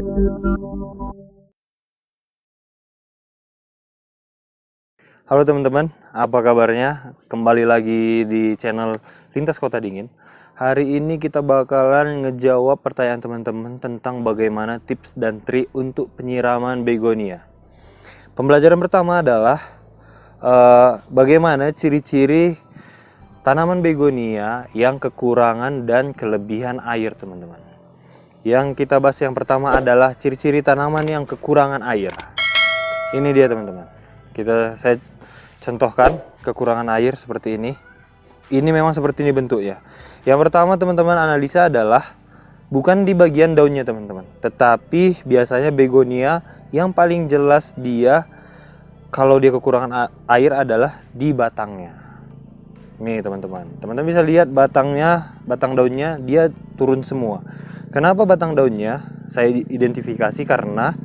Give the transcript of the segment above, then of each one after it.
Halo teman-teman, apa kabarnya? Kembali lagi di channel Lintas Kota Dingin. Hari ini kita bakalan ngejawab pertanyaan teman-teman tentang bagaimana tips dan trik untuk penyiraman begonia. Pembelajaran pertama adalah bagaimana ciri-ciri tanaman begonia yang kekurangan dan kelebihan air, teman-teman. Yang kita bahas yang pertama adalah ciri-ciri tanaman yang kekurangan air. Ini dia teman-teman. Saya contohkan kekurangan air seperti ini. Ini memang seperti ini bentuknya. Yang pertama teman-teman analisa adalah bukan di bagian daunnya teman-teman, tetapi biasanya begonia yang paling jelas dia kalau dia kekurangan air adalah di batangnya. Nih teman-teman, teman-teman bisa lihat batangnya, batang daunnya dia turun semua. Kenapa batang daunnya saya identifikasi? Karena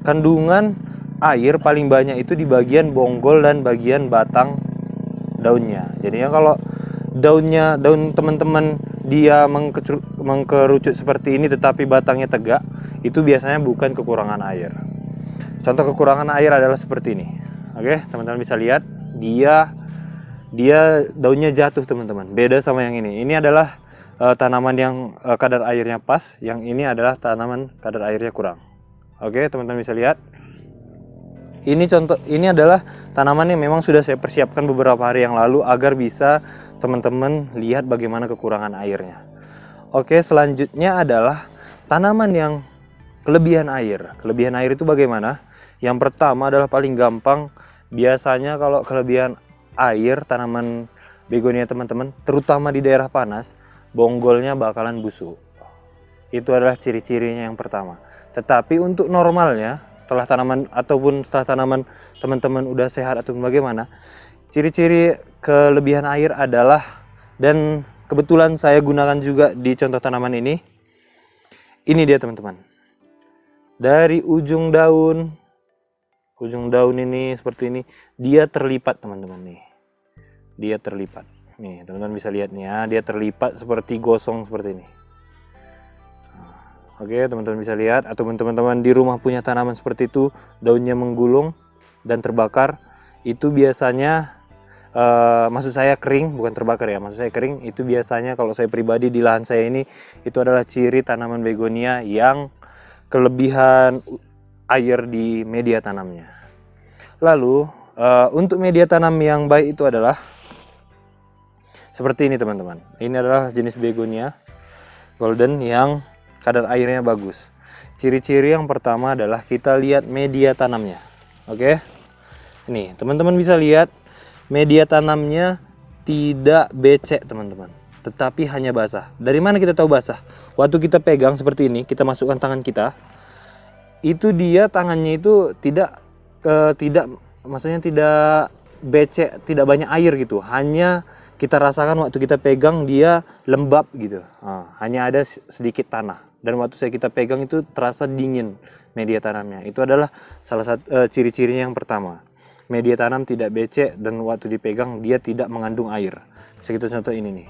kandungan air paling banyak itu di bagian bonggol dan bagian batang daunnya. Jadinya kalau daun teman-teman dia mengkerucut seperti ini tetapi batangnya tegak, itu biasanya bukan kekurangan air. Contoh kekurangan air adalah seperti ini. Oke, teman-teman bisa lihat dia daunnya jatuh teman-teman. Beda sama yang ini. Ini adalah tanaman yang kadar airnya pas, yang ini adalah tanaman kadar airnya kurang. Oke, teman-teman bisa lihat. Ini adalah tanaman yang memang sudah saya persiapkan beberapa hari yang lalu agar bisa teman-teman lihat bagaimana kekurangan airnya. Oke, selanjutnya adalah tanaman yang kelebihan air. Kelebihan air itu bagaimana? Yang pertama adalah paling gampang. Biasanya kalau kelebihan air tanaman begonia teman-teman, terutama di daerah panas, bonggolnya bakalan busuk. Itu adalah ciri-cirinya yang pertama. Tetapi untuk normalnya, setelah tanaman teman-teman udah sehat atau bagaimana, ciri-ciri kelebihan air adalah, dan kebetulan saya gunakan juga di contoh tanaman ini dia teman-teman. Dari ujung daun ini seperti ini, dia terlipat teman-teman nih. Dia terlipat. Nih, teman-teman bisa lihat nih ya, dia terlipat seperti gosong seperti ini. Oke, teman-teman bisa lihat, atau teman-teman di rumah punya tanaman seperti itu, daunnya menggulung dan terbakar, itu biasanya maksud saya kering, bukan terbakar ya, maksud saya kering. Itu biasanya kalau saya pribadi di lahan saya ini, itu adalah ciri tanaman begonia yang kelebihan air di media tanamnya. Lalu untuk media tanam yang baik itu adalah seperti ini teman-teman. Ini adalah jenis begonia golden yang kadar airnya bagus. Ciri-ciri yang pertama adalah kita lihat media tanamnya. Oke, ini teman-teman bisa lihat media tanamnya tidak becek teman-teman, tetapi hanya basah. Dari mana kita tahu basah? Waktu kita pegang seperti ini, kita masukkan tangan kita, itu dia tangannya itu maksudnya tidak becek, tidak banyak air gitu. Hanya kita rasakan waktu kita pegang dia lembab gitu. Hanya ada sedikit tanah. Dan waktu kita pegang itu terasa dingin media tanamnya. Itu adalah salah satu ciri-cirinya yang pertama. Media tanam tidak becek dan waktu dipegang dia tidak mengandung air. Bisa kita contoh ini nih.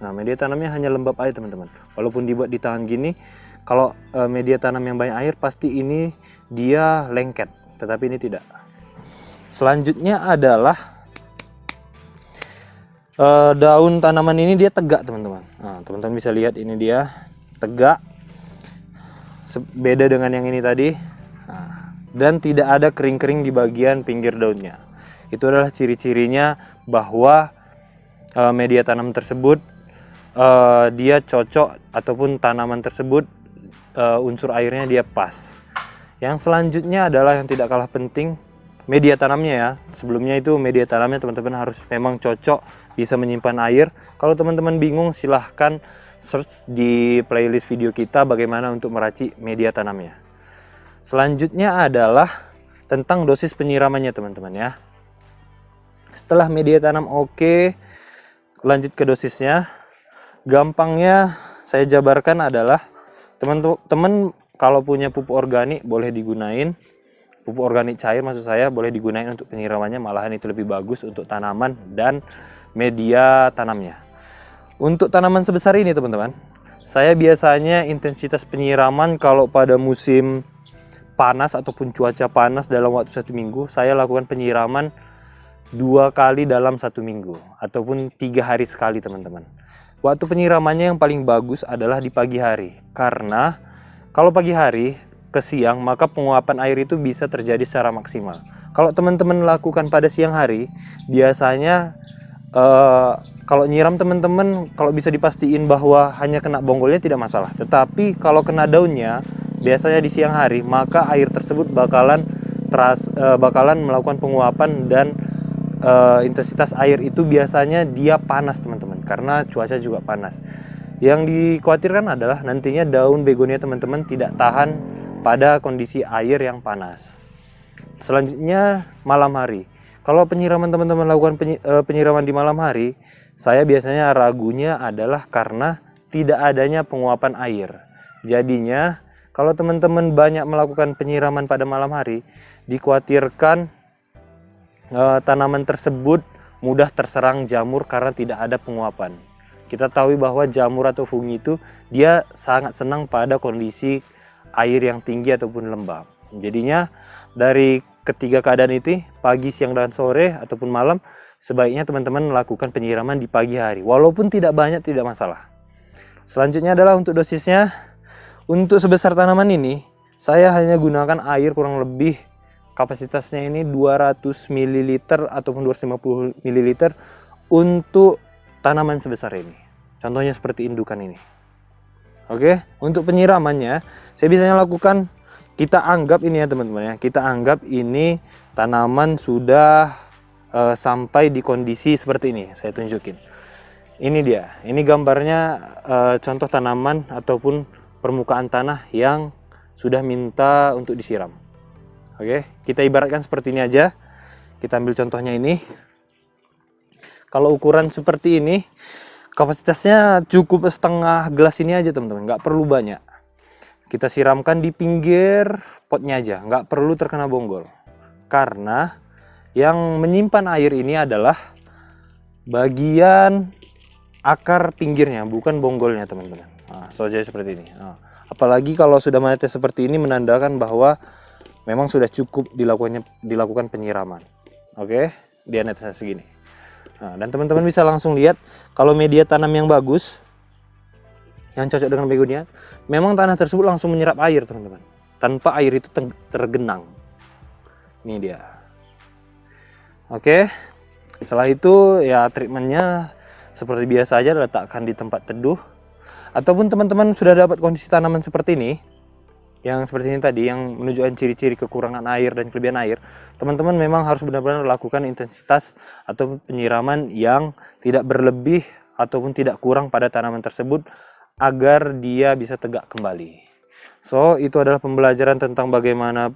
Nah, media tanamnya hanya lembab air teman-teman. Walaupun dibuat di tangan gini, kalau media tanam yang banyak air pasti ini dia lengket. Tetapi ini tidak. Selanjutnya adalah daun tanaman ini dia tegak teman-teman. Nah, teman-teman bisa lihat ini dia tegak, beda dengan yang ini tadi. Dan tidak ada kering-kering di bagian pinggir daunnya. Itu adalah ciri-cirinya bahwa media tanam tersebut dia cocok, ataupun tanaman tersebut unsur airnya dia pas. Yang selanjutnya adalah yang tidak kalah penting, media tanamnya ya. Sebelumnya itu media tanamnya teman-teman harus memang cocok, bisa menyimpan air. Kalau teman-teman bingung, silahkan search di playlist video kita bagaimana untuk meracik media tanamnya. Selanjutnya adalah tentang dosis penyiramannya teman-teman ya. Setelah media tanam oke, lanjut ke dosisnya. Gampangnya saya jabarkan adalah teman-teman kalau punya pupuk organik boleh digunain. Pupuk organik cair maksud saya boleh digunain untuk penyiramannya, malahan itu lebih bagus untuk tanaman dan media tanamnya. Untuk tanaman sebesar ini teman-teman, Saya biasanya intensitas penyiraman kalau pada musim panas ataupun cuaca panas dalam waktu 1 minggu, saya lakukan penyiraman 2 kali dalam 1 minggu ataupun 3 hari sekali teman-teman. Waktu penyiramannya yang paling bagus adalah di pagi hari, karena kalau pagi hari ke siang maka penguapan air itu bisa terjadi secara maksimal. Kalau teman-teman lakukan pada siang hari, biasanya kalau nyiram teman-teman, kalau bisa dipastiin bahwa hanya kena bonggolnya tidak masalah. Tetapi kalau kena daunnya, biasanya di siang hari, maka air tersebut bakalan melakukan penguapan dan intensitas air itu biasanya dia panas teman-teman, karena cuaca juga panas. Yang dikhawatirkan adalah nantinya daun begonia teman-teman tidak tahan pada kondisi air yang panas. Selanjutnya malam hari. Kalau penyiraman teman-teman lakukan penyiraman di malam hari, saya biasanya ragunya adalah karena tidak adanya penguapan air. Jadinya kalau teman-teman banyak melakukan penyiraman pada malam hari, dikhawatirkan tanaman tersebut mudah terserang jamur karena tidak ada penguapan. Kita tahu bahwa jamur atau fungi itu dia sangat senang pada kondisi air yang tinggi ataupun lembab. Jadinya dari ketiga keadaan itu, pagi, siang, dan sore ataupun malam, sebaiknya teman-teman melakukan penyiraman di pagi hari. Walaupun tidak banyak, tidak masalah. Selanjutnya adalah untuk dosisnya. Untuk sebesar tanaman ini, saya hanya gunakan air kurang lebih kapasitasnya ini 200 ml ataupun 250 ml untuk tanaman sebesar ini. Contohnya seperti indukan ini. Oke, untuk penyiramannya, saya biasanya lakukan, kita anggap ini ya teman-teman ya, kita anggap ini tanaman sudah sampai di kondisi seperti ini. Saya tunjukin. Ini dia, ini gambarnya contoh tanaman ataupun permukaan tanah yang sudah minta untuk disiram. Oke, kita ibaratkan seperti ini aja. Kita ambil contohnya ini. Kalau ukuran seperti ini, kapasitasnya cukup setengah gelas ini aja teman-teman, nggak perlu banyak. Kita siramkan di pinggir potnya aja, nggak perlu terkena bonggol. Karena yang menyimpan air ini adalah bagian akar pinggirnya, bukan bonggolnya teman-teman. Nah, saja seperti ini. Nah, apalagi kalau sudah menetes seperti ini, menandakan bahwa memang sudah cukup dilakukan penyiraman. Oke, dia netesnya segini. Nah, dan teman-teman bisa langsung lihat kalau media tanam yang bagus, yang cocok dengan begonia, memang tanah tersebut langsung menyerap air teman-teman, tanpa air itu tergenang. Ini dia. Oke, setelah itu ya treatmentnya seperti biasa aja, letakkan di tempat teduh. Ataupun teman-teman sudah dapat kondisi tanaman seperti ini, yang seperti ini tadi, yang menunjukkan ciri-ciri kekurangan air dan kelebihan air, teman-teman memang harus benar-benar lakukan intensitas atau penyiraman yang tidak berlebih ataupun tidak kurang pada tanaman tersebut, agar dia bisa tegak kembali. So, itu adalah pembelajaran tentang bagaimana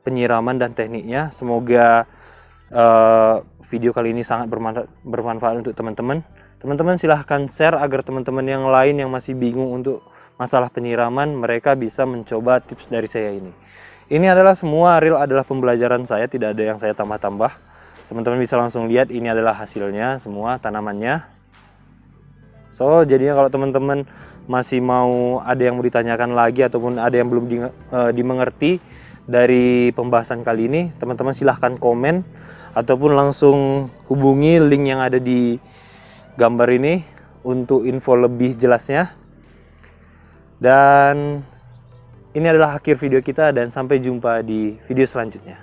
penyiraman dan tekniknya. Semoga video kali ini sangat bermanfaat untuk teman-teman. Teman-teman silahkan share agar teman-teman yang lain yang masih bingung untuk masalah penyiraman, mereka bisa mencoba tips dari saya ini. Ini adalah semua real, adalah pembelajaran saya, tidak ada yang saya tambah-tambah. Teman-teman bisa langsung lihat, ini adalah hasilnya semua tanamannya. So, jadinya kalau teman-teman masih ada yang mau ditanyakan lagi ataupun ada yang belum dimengerti dari pembahasan kali ini, teman-teman silahkan komen ataupun langsung hubungi link yang ada di gambar ini untuk info lebih jelasnya. Dan ini adalah akhir video kita, dan sampai jumpa di video selanjutnya.